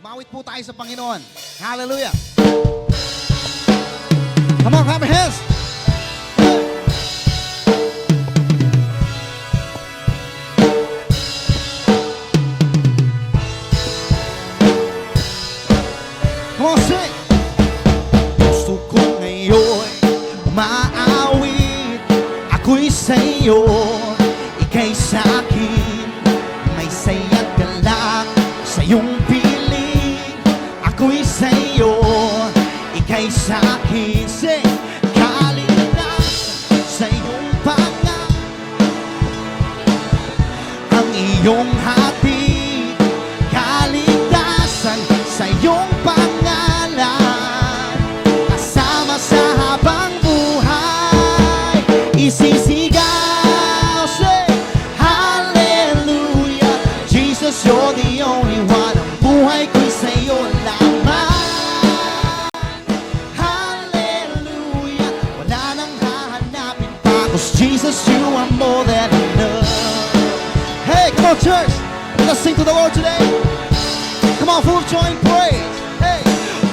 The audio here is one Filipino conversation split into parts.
Umawit po tayo sa Panginoon. Hallelujah. Come on, clap your hands. Come on, sing. Gusto ko ngayon maawit. Ako'y sa'yo, ika'y sa'kin. May saya't galak sa iyong piling. Ako'y sa'yo, ika'y sa'kin. Sing. Kalinasan sa iyong pangalan. Ang iyong hati, kaligtasan sa iyong pangalan. Kasama sa habang buhay, isisigaw, say, hallelujah. Jesus, you're the only one. Ang buhay ko'y sa'yo lamang. Hallelujah. Wala nang hahanapin pa, 'cause Jesus, you are more than enough. Hey, come on, church. Let's sing to the Lord today. Come on, full of joy and praise. Hey!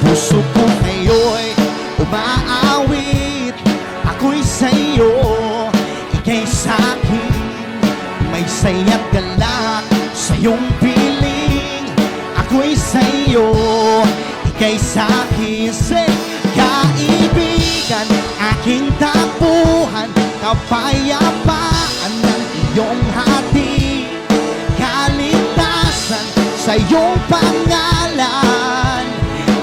Puso ko ngayon'y umaawit. Ako'y sa'yo, ika'y sa'kin. May saya't galak sa iyong piling. Ako'y sa'yo, ika'y sa'kin. Say, kaibigan, aking tapuhan, kapayapaan ng iyong hati, kaligtasan sa iyong pangalan.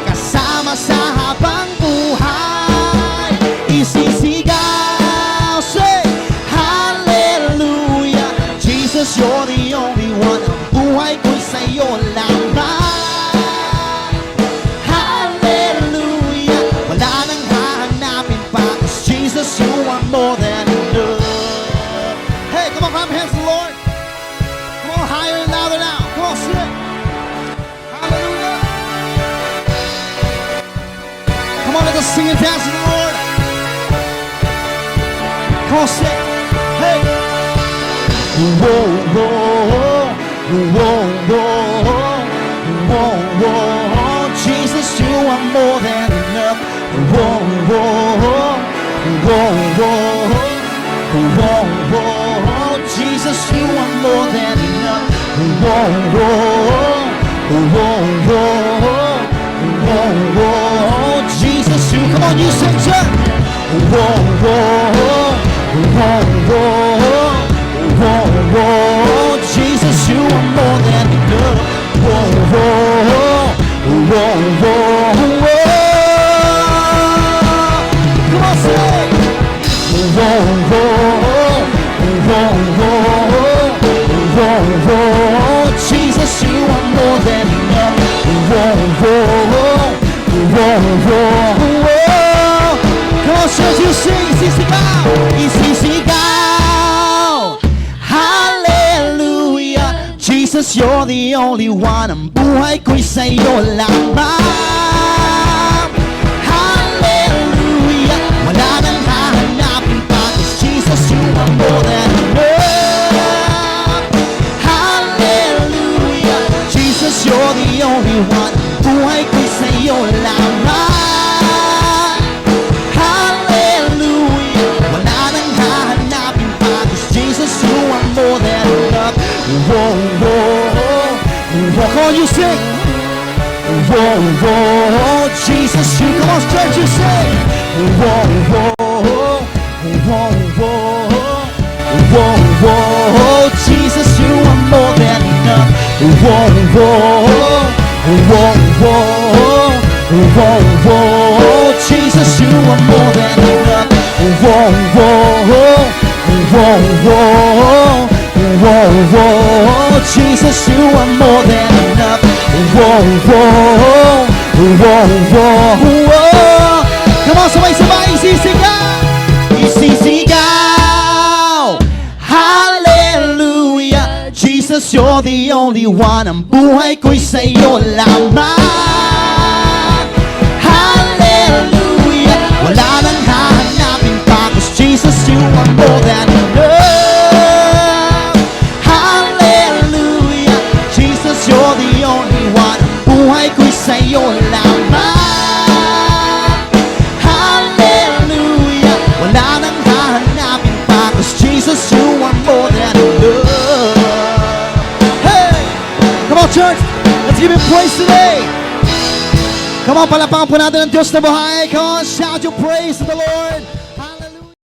Kasama sa habang buhay, isisigaw, say, hallelujah. Jesus, you're the only one. Ang buhay ko'y sa'yo lamang. Hallelujah. Wala nang hahanapin pa, 'cause Jesus, you are more than enough. Hey, come on, clap your hands to the Lord. Come on, higher and louder now. Come on, sing. Hallelujah. Come on, let us sing and dance to the Lord. Come on, sing. Hey. Whoa, whoa, whoa, whoa, whoa, whoa. Jesus, you are more than enough. Whoa, whoa, whoa, whoa, whoa, whoa. Jesus, you are more than enough. Whoa, whoa, whoa, whoa, whoa, whoa. Jesus, you, come on, you sing, church. Whoa, whoa, whoa, whoa, whoa, whoa. Jesus, you are more than enough. Whoa, whoa, whoa, whoa, whoa. Come on, sing. Whoa, whoa, whoa, whoa, whoa, whoa. Jesus, you are more than enough. Whoa, whoa, whoa, whoa, whoa. Come on, church, you sing. Isisigaw, isisigaw. Hallelujah. Jesus, you're the only one. Ang buhay ko'y sa'yo lamang. Hallelujah. Wala nang hahanapin pa, 'cause Jesus, you are more than enough. Hallelujah. Jesus, you're the only one. Buhay ko'y sa'yo lamang. Hallelujah. Wala nang hahanapin pa, 'cause Jesus, you are more than enough. Whoa, whoa, whoa. Come on, you sing. Whoa, whoa. Jesus, you, come on, church, you sing. Whoa, whoa, whoa, whoa. Whoa, whoa, Jesus, you are more than enough. Whoa, whoa, whoa, whoa, whoa, whoa. Jesus, you are more than enough. Whoa, whoa, whoa, whoa, whoa, whoa. Jesus, you are more than enough. Whoa, whoa, whoa, whoa, whoa. Come on, sabay-sabay, isisigaw, isisigaw. Hallelujah. Jesus, you're the only one. Ang buhay ko'y sa'yo lamang. Hallelujah. Wala nang hahanapin pa, 'cause Jesus, you are more than enough. Hallelujah. Jesus, you're the only one. Buhay ko Jesus, you are more than enough. Hey! Come on, church. Let's give him praise today. Come on, palapakan po natin ang Diyos na buhay. Come on, shout your praise to the Lord.